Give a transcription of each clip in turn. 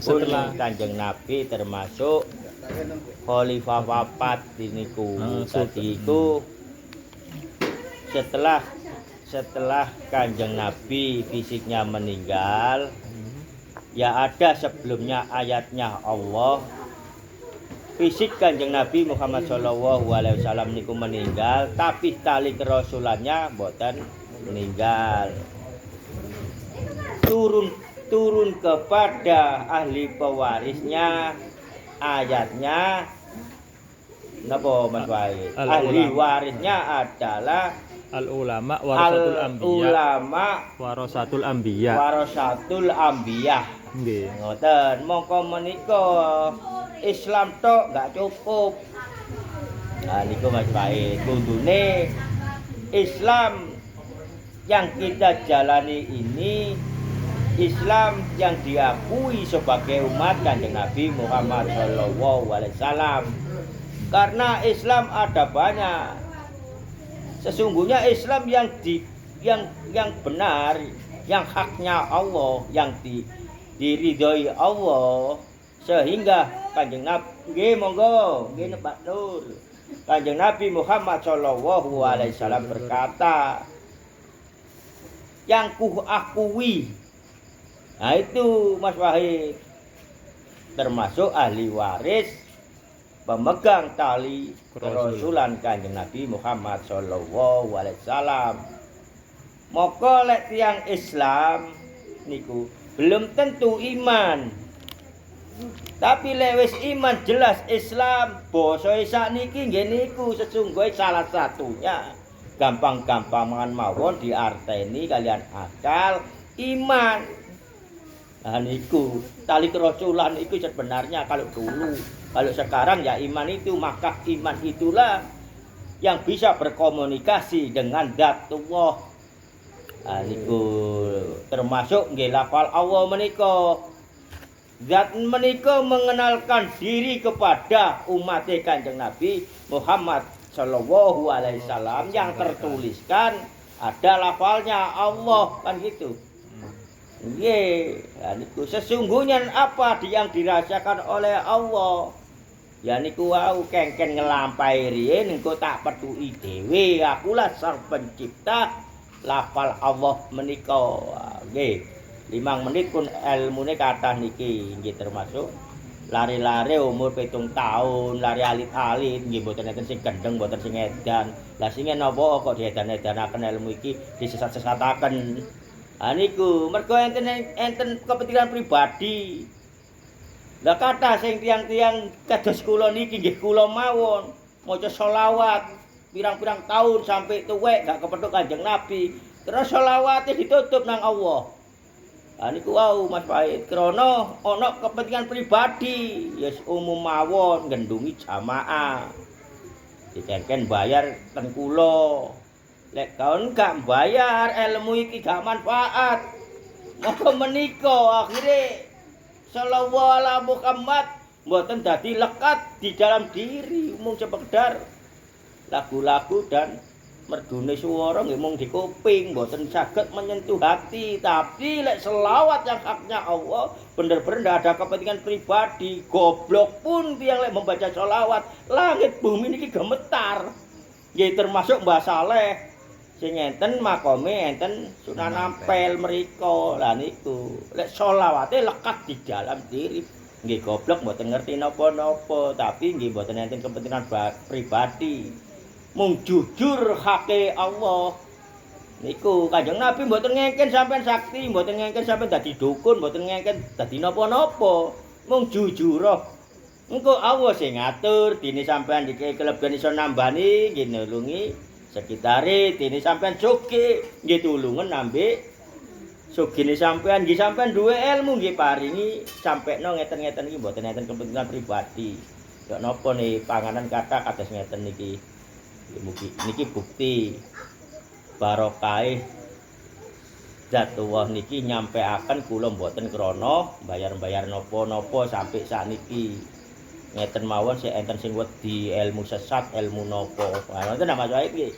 Setelah Kanjeng Nabi termasuk khalifah wafat niku. Tadi itu setelah Kanjeng Nabi fisiknya meninggal, ya ada sebelumnya ayatnya Allah. Fisik Kanjeng Nabi Muhammad SAW niku meninggal, tapi tali kerasulannya mboten meninggal. Turun kepada ahli pewarisnya ayatnya napa Mas Wahid? Ahli warisnya adalah al-ulama warasatul anbiya. Nggih. Ngoten, mongko menika Islam tok gak cukup. Nah niku Mas Wahid, kudune Islam yang kita jalani ini Islam yang diakui sebagai umat Kanjeng Nabi Muhammad SAW. Karena Islam ada banyak. Sesungguhnya Islam yang benar, yang haknya Allah, yang diridhoi Allah, sehingga Kanjeng Nabi nggih monggo nggih Pak Nur. Kanjeng Nabi Muhammad SAW berkata, yang ku akui. Nah itu Mas Wahid, termasuk ahli waris pemegang tali kerasulan Kanjeng Nabi Muhammad SAW. Moko lek tiyang Islam niku belum tentu iman. Tapi lek wis iman jelas Islam, basa sakniki nggih niku sesungguhnya salah satunya gampang-gampangan mawon diarteni kalian akal iman. Nah niku tali kerasulan itu sebenarnya kalau dulu, kalau sekarang ya iman itu, maka iman itulah yang bisa berkomunikasi dengan Zatullah. Nah niku termasuk nggih lafal Allah menika. Zat menika mengenalkan diri kepada umat Kanjeng Nabi Muhammad Shallallahu Alaihi Wasallam yang tertuliskan ada lafalnya Allah kan gitu. Nggih, niku sesungguhnya apa yang dirasakan oleh Allah. Ya niku wau kengken ngelampahi riyen engko tak petuki dhewe, akulah sang pencipta lafal Allah menika. Nggih, 5 menit pun ilmune kathah niki nggih termasuk lari-lari umur 7 tahun, lari alit-alit nggih mboten enten sing gendeng, mboten sing edan. Lah sing napa kok diedan-edanaken ilmu iki disesat-sesataken. Niku mergo enten kepentingan pribadi. Lah kathah sing tiang-tiang kados kula niki nggih kula mawon maca selawat pirang-pirang tahun sampai tuwek gak kepethuk Kanjeng Nabi. Terus selawate ditutup nang Allah. Niku wau Mas Wahid krana ana kepentingan pribadi, yes umum mawon ngendungi jamaah. Dikengken bayar ten kula. Lek kaon gak bayar ilmu iki gak manfaat. Maka menika akhire sallallahu ala Muhammad mboten dadi lekat di dalam diri, mung sekedar lagu-lagu dan merdune swara nggih mung di kuping, mboten saged menyentuh hati. Tapi lek selawat yang haknya Allah, bener-bener ndak ada kepentingan pribadi. Goblok pun tiang lek membaca selawat, langit bumi niki gemetar. Nggih termasuk Mbah Saleh. Sing enten makome enten Sunan Ampel mriko. Lah niku lek selawate lekat di dalam diri. Nggih goblok mboten ngerti napa-napa, tapi nggih mboten enten kepentingan pribadi. Mung jujur hake Allah. Niku Kanjeng Nabi mboten ngengken sampean sakti, mboten ngengken sampean dadi dukun, mboten ngengken dadi napa-napa. Mung jujur. Engko Allah sing ngatur, dene sampean iki kelebihan iso nambani nggih nulungi sekitare, dene sampean sugih nggih tulungen ambek sugihne sampean, nggih sampean duwe ilmu nggih paringi sampekno ngeten-ngeten iki mboten enten kepentingan pribadi. Kok napa nih panganan kathah kados ngeten niki. Niki bukti barokah Zatullah niki nyampeaken kula mboten krana bayar-bayar napa-napa sampai sakniki. Ngeten mawon sik enten sing wedi ilmu sesat, ilmu napa. Ngoten Mas Wahid nggih.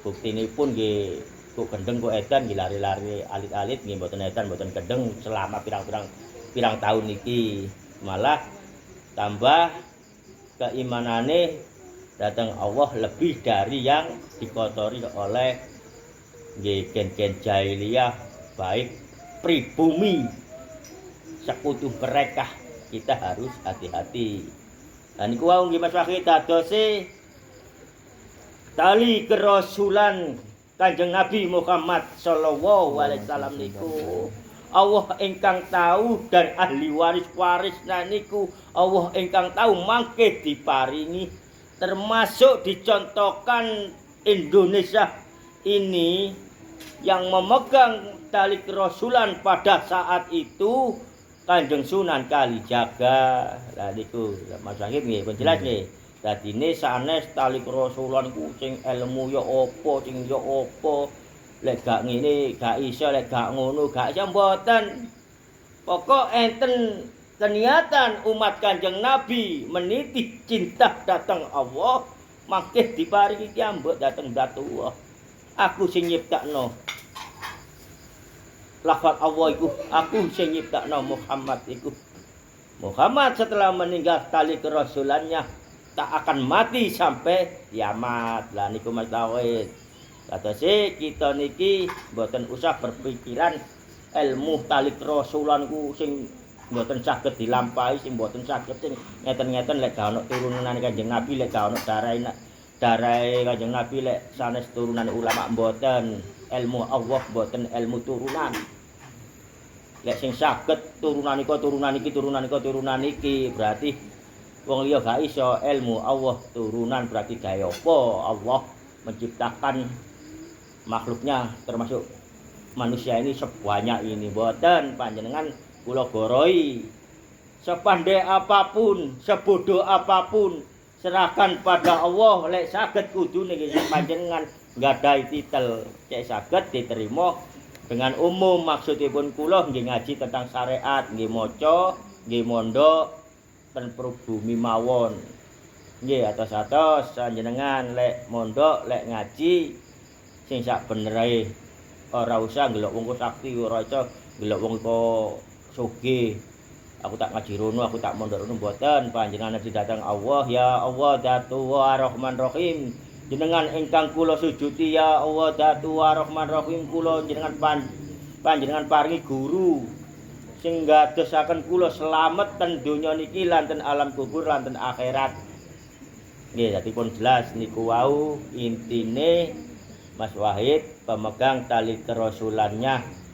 Buktinipun nggih kok gendeng kok edan nggih lari-lari alit-alit nggih mboten edan, mboten gendeng selama pirang-pirang pirang tahun iki malah tambah keimanane datang Allah lebih dari yang dikotori oleh gen-gen jahiliyah baik pribumi sekutu mereka. Kita harus hati-hati. Dan niku wau nggih Mas Wahid dadose tali kerasulan Kanjeng Nabi Muhammad sallallahu alaihi wasallam niku Allah ingkang tahu dan ahli waris niku Allah ingkang tahu mangke diparingi, termasuk dicontohkan Indonesia ini yang memegang tali kerasulan pada saat itu Kanjeng Sunan Kalijaga. Lah niku Mas Wahid nggih pun jelas nggih. Dadine sanes tali kerasulan ku sing ilmu ya apa, sing ya apa. Lek gak ngene gak iso, lek gak ngono gak iso mboten. Pokok enten keniatan umat Kanjeng Nabi meniti cinta datang Allah, mangke diparingi kiambek dateng Datua. Aku sing nyiptakno lafal Allah iku, aku sing nyiptakno Muhammad iku. Muhammad setelah meninggal tali kerasulannya tak akan mati sampai kiamat. Lah niku Mas Tauhid. Kadose kita niki mboten usah berpikiran ilmu tali kerasulan ku sing mboten saged dilampahi, sing mboten saged sing ngeten-ngeten lek gak ono turunane Kanjeng Nabi, lek gak ono darahe Kanjeng Nabi, lek sanes turunan ulama mboten. Ilmu Allah mboten ilmu turunan. Lek sing saged turunan iki berarti wong liya gak iso. Ilmu Allah turunan berarti gawe apa? Allah menciptakan makhluknya termasuk manusia ini sebanyak ini. Mboten panjenengan kula goroi. Sepandai apapun, sebodoh apapun, serahkan pada Allah. Lek saged kudune panjenengan nggadahi titel cek saged diterima dengan umum. Maksudipun kula nggih ngaji tentang syariat, nggih maca, nggih mondok ten pribumi mawon. Nggih atos-atos panjenengan lek mondok, lek ngaji sing sak benere ora usah ngelok wong sakti, ora iso ngelok wong sugih. Aku tak ngaji rono, aku tak mondok rono, mboten. Panjenengan datang Allah, ya Allah Datu wa Rahman Rahim. Jenengan ingkang kula sujuti, ya Allah Datu wa Rahman Rahim, kula jenengan panjenengan paringi guru sing ngadosaken kula slamet ten donya niki lan ten alam kubur lan ten akhirat. Nggih, dadi pun jelas niku wau intine Mas Wahid pemegang tali kerasulannya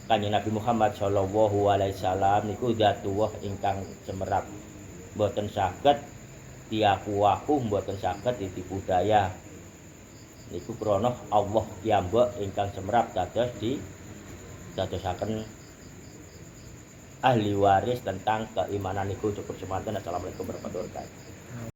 Kanjeng Nabi Muhammad sallallahu alaihi wasallam niku Datuwah ingkang semerap. Mboten saged diaku-aku, mboten saged ditipu daya. Niku krana Allah piyambak ingkang semerap dadosaken ahli waris tentang keimanan niku. Cukup semanten. Assalamualaikum warahmatullahi wabarakatuh.